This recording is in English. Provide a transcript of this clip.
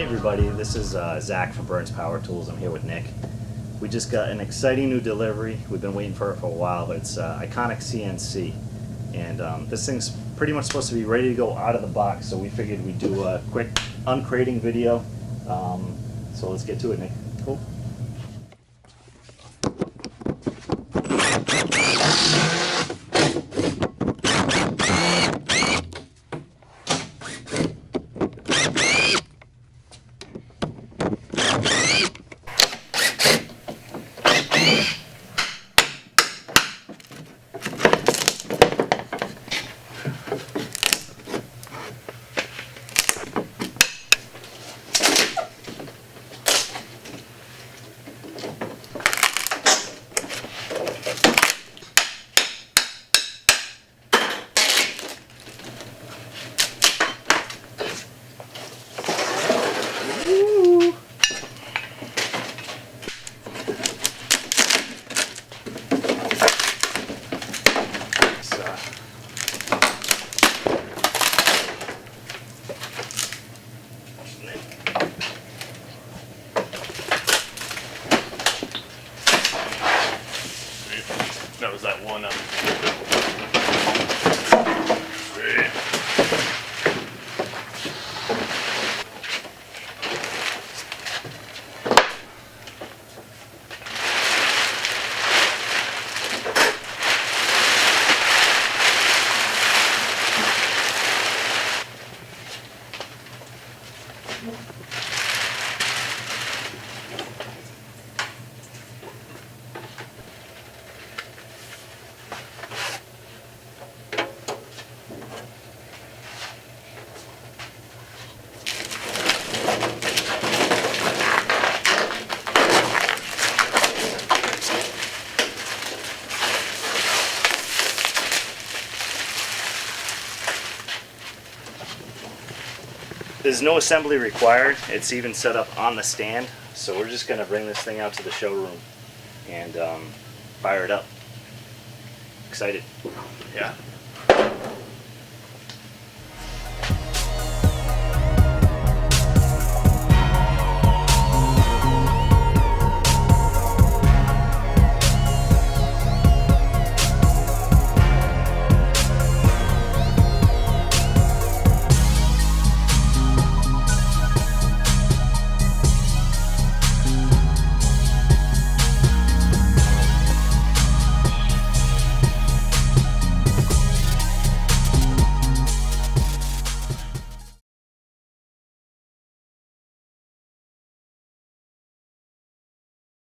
Hey everybody, this is Zach from Burns Power Tools. I'm here with Nick. We just got an exciting new delivery. We've been waiting for it for a while, but it's Iconic CNC. And this thing's pretty much supposed to be ready to go out of the box, so we figured we'd do a quick uncrating video. So let's get to it, Nick. Cool. That was that one. There's no assembly required. It's even set up on the stand. So we're just going to bring this thing out to the showroom and fire it up. Excited. Yeah.